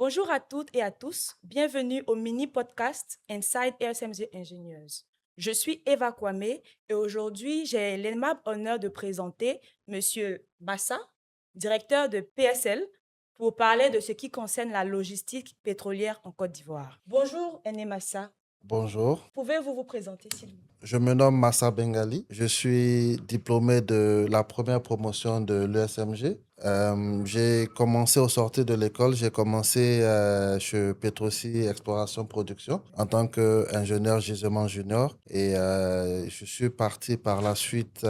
Bonjour à toutes et à tous, bienvenue au mini-podcast Inside RSMG Engineers. Je suis Eva Kwame et aujourd'hui, j'ai l'aimable honneur de présenter Monsieur Massa, directeur de PSL, pour parler de ce qui concerne la logistique pétrolière en Côte d'Ivoire. Bonjour, Ene Massa. Bonjour, Pouvez-vous vous présenter, s'il vous plaît? je me nomme Massa Bengali. Je suis diplômé de la première promotion de l'ESMG. J'ai commencé au sortir de l'école, j'ai commencé chez Petrosi Exploration Production en tant qu'ingénieur gisement junior et je suis parti par la suite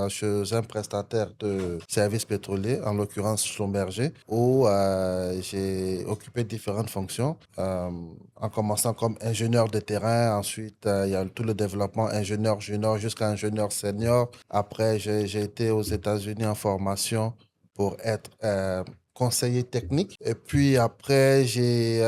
chez un prestataire de services pétroliers, en l'occurrence Schlumberger, où j'ai occupé différentes fonctions, en commençant comme ingénieur de terrain. Ensuite, il y a tout le développement ingénieur junior jusqu'à ingénieur senior. Après, j'ai été aux États-Unis en formation pour être conseiller technique. Et puis après, j'ai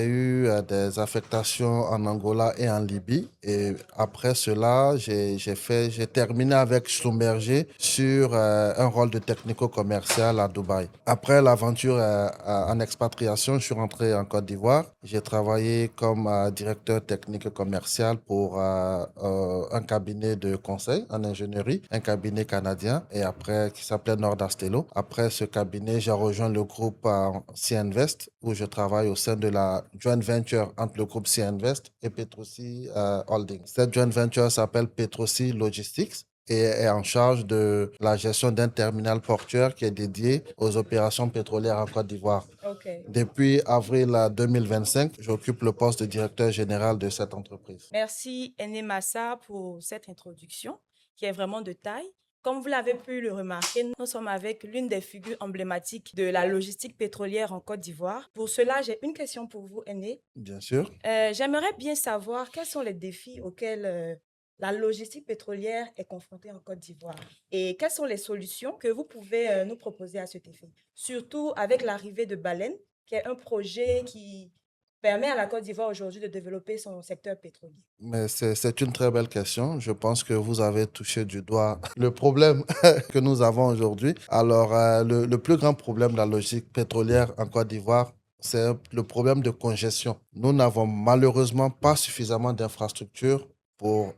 eu des affectations en Angola et en Libye. Et après cela, j'ai terminé avec Schlumberger sur un rôle de technico-commercial à Dubaï. Après l'aventure en expatriation, je suis rentré en Côte d'Ivoire. J'ai travaillé comme directeur technique commercial pour un cabinet de conseil en ingénierie, un cabinet canadien, et après qui s'appelait Nord Astello. Après ce cabinet, j'ai rejoint le groupe C-Invest, où je travaille au sein de la joint venture entre le groupe C-Invest et Petrosi Holdings. Cette joint venture s'appelle Petrosi Logistics et est en charge de la gestion d'un terminal portuaire qui est dédié aux opérations pétrolières en Côte d'Ivoire. Ok. Depuis avril 2025, j'occupe le poste de directeur général de cette entreprise. Merci, Ene Massa, pour cette introduction qui est vraiment de taille. Comme vous l'avez pu le remarquer, nous sommes avec l'une des figures emblématiques de la logistique pétrolière en Côte d'Ivoire. Pour cela, j'ai une question pour vous, Ene. Bien sûr. J'aimerais bien savoir quels sont les défis auxquels la logistique pétrolière est confrontée en Côte d'Ivoire et quelles sont les solutions que vous pouvez nous proposer à cet effet. Surtout avec l'arrivée de Baleine, qui est un projet qui permet à la Côte d'Ivoire aujourd'hui de développer son secteur pétrolier. Mais c'est une très belle question. Je pense que vous avez touché du doigt le problème que nous avons aujourd'hui. Alors, le plus grand problème de la logique pétrolière en Côte d'Ivoire, c'est le problème de congestion. Nous n'avons malheureusement pas suffisamment d'infrastructures pour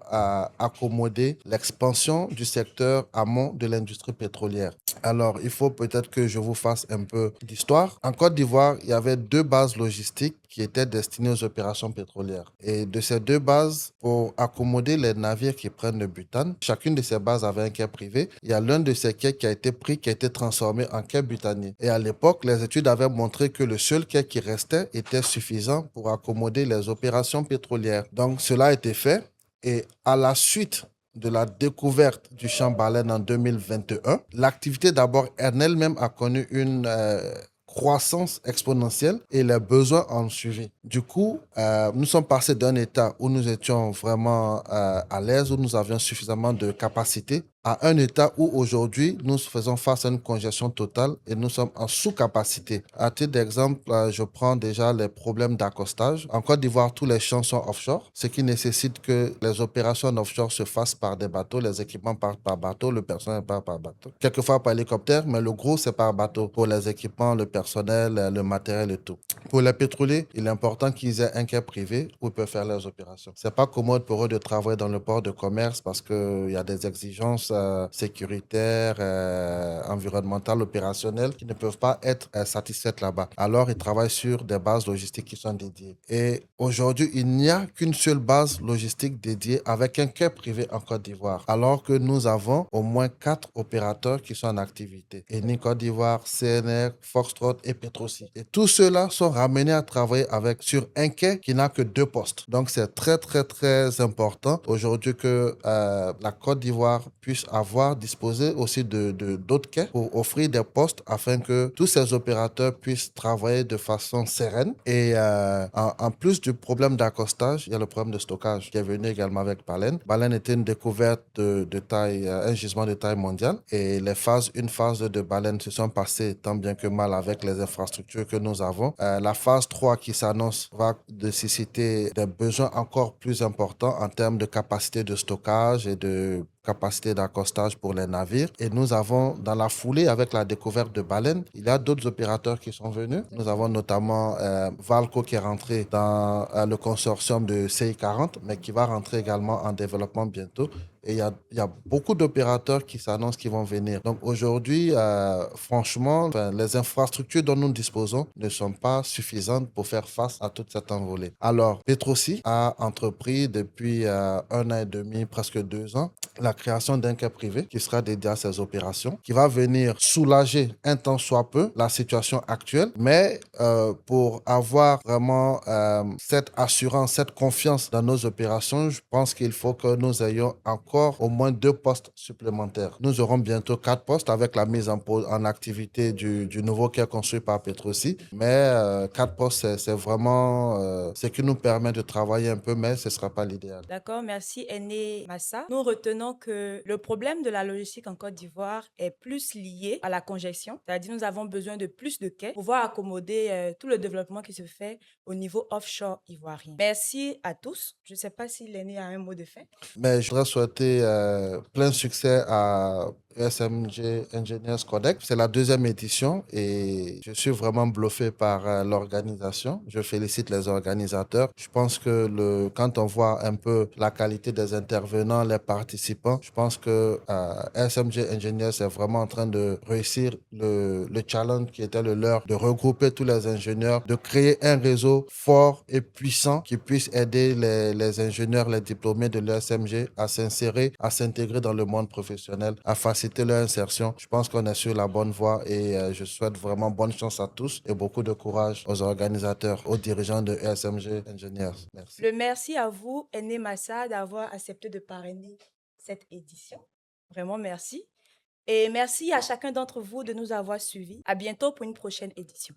accommoder l'expansion du secteur amont de l'industrie pétrolière. Alors, il faut peut-être que je vous fasse un peu d'histoire. En Côte d'Ivoire, il y avait deux bases logistiques qui étaient destinées aux opérations pétrolières. Et de ces deux bases, pour accommoder les navires qui prennent le butane, chacune de ces bases avait un quai privé. Il y a l'un de ces quais qui a été pris, qui a été transformé en quai butanier. Et à l'époque, les études avaient montré que le seul quai qui restait était suffisant pour accommoder les opérations pétrolières. Donc, cela a été fait. Et à la suite de la découverte du champ baleine en 2021, l'activité d'abord en elle-même a connu une croissance exponentielle et les besoins ont suivi. Du coup, nous sommes passés d'un état où nous étions vraiment à l'aise, où nous avions suffisamment de capacité, à un état où aujourd'hui nous faisons face à une congestion totale et nous sommes en sous-capacité. À titre d'exemple, je prends déjà les problèmes d'accostage. En Côte d'Ivoire, tous les champs sont offshore, ce qui nécessite que les opérations en offshore se fassent par des bateaux, les équipements partent par bateau, le personnel part par bateau. Quelquefois par hélicoptère, mais le gros, c'est par bateau pour les équipements, le personnel, le matériel et tout. Pour les pétroliers, il est important qu'ils aient un quai privé où ils peuvent faire leurs opérations. C'est pas commode pour eux de travailler dans le port de commerce parce qu'il y a des exigences sécuritaires, environnementales, opérationnelles qui ne peuvent pas être satisfaites là-bas. Alors, ils travaillent sur des bases logistiques qui sont dédiées. Et aujourd'hui, il n'y a qu'une seule base logistique dédiée avec un quai privé en Côte d'Ivoire, alors que nous avons au moins 4 opérateurs qui sont en activité. Eni Côte d'Ivoire, CNR, Foxtrot et Petrosi. Et tous ceux-là sont ramenés à travailler sur un quai qui n'a que 2 postes. Donc, c'est très, très, très important aujourd'hui que la Côte d'Ivoire puisse disposer aussi d'autres quais pour offrir des postes afin que tous ces opérateurs puissent travailler de façon sereine. Et en plus du problème d'accostage, il y a le problème de stockage qui est venu également avec Baleine. Baleine était une découverte de taille, un gisement de taille mondiale. Et les phases 1, phase 2 de Baleine se sont passées tant bien que mal avec les infrastructures que nous avons. La phase 3 qui s'annonce va nécessiter des besoins encore plus importants en termes de capacité de stockage et de capacité d'accostage pour les navires. Et nous avons, dans la foulée, avec la découverte de baleines, il y a d'autres opérateurs qui sont venus. Nous avons notamment Valco qui est rentré dans le consortium de CI40, mais qui va rentrer également en développement bientôt. Et il y a beaucoup d'opérateurs qui s'annoncent qui vont venir. Donc aujourd'hui, franchement, les infrastructures dont nous disposons ne sont pas suffisantes pour faire face à toute cette envolée. Alors, Petrosi a entrepris depuis 1 an et demi, presque 2 ans, la création d'un quai privé qui sera dédié à ces opérations, qui va venir soulager un tant soit peu la situation actuelle, mais pour avoir vraiment cette assurance, cette confiance dans nos opérations, je pense qu'il faut que nous ayons encore au moins 2 postes supplémentaires. Nous aurons bientôt 4 postes avec la mise en activité du nouveau quai construit par Petrosi, mais 4 postes, c'est vraiment ce qui nous permet de travailler un peu, mais ce ne sera pas l'idéal. D'accord, merci Aîné Massa. Nous retenons que le problème de la logistique en Côte d'Ivoire est plus lié à la congestion, c'est-à-dire nous avons besoin de plus de quais pour pouvoir accommoder tout le développement qui se fait au niveau offshore ivoirien. Merci à tous. Je ne sais pas si l'Aîné a un mot de fin. Mais je voudrais souhaiter plein succès à ESMG Engineers Codex. C'est la 2e édition et je suis vraiment bluffé par l'organisation. Je félicite les organisateurs. Je pense que quand on voit un peu la qualité des intervenants, les participants, je pense que ESMG Engineers est vraiment en train de réussir le challenge qui était le leur, de regrouper tous les ingénieurs, de créer un réseau fort et puissant qui puisse aider les ingénieurs, les diplômés de l'ESMG à s'insérer, à s'intégrer dans le monde professionnel, à faciliter leur insertion. Je pense qu'on est sur la bonne voie et je souhaite vraiment bonne chance à tous et beaucoup de courage aux organisateurs, aux dirigeants de ESMG Engineers. Merci. Le merci à vous, Aîné Massa, d'avoir accepté de parrainer cette édition. Vraiment merci. Et merci à chacun d'entre vous de nous avoir suivis. À bientôt pour une prochaine édition.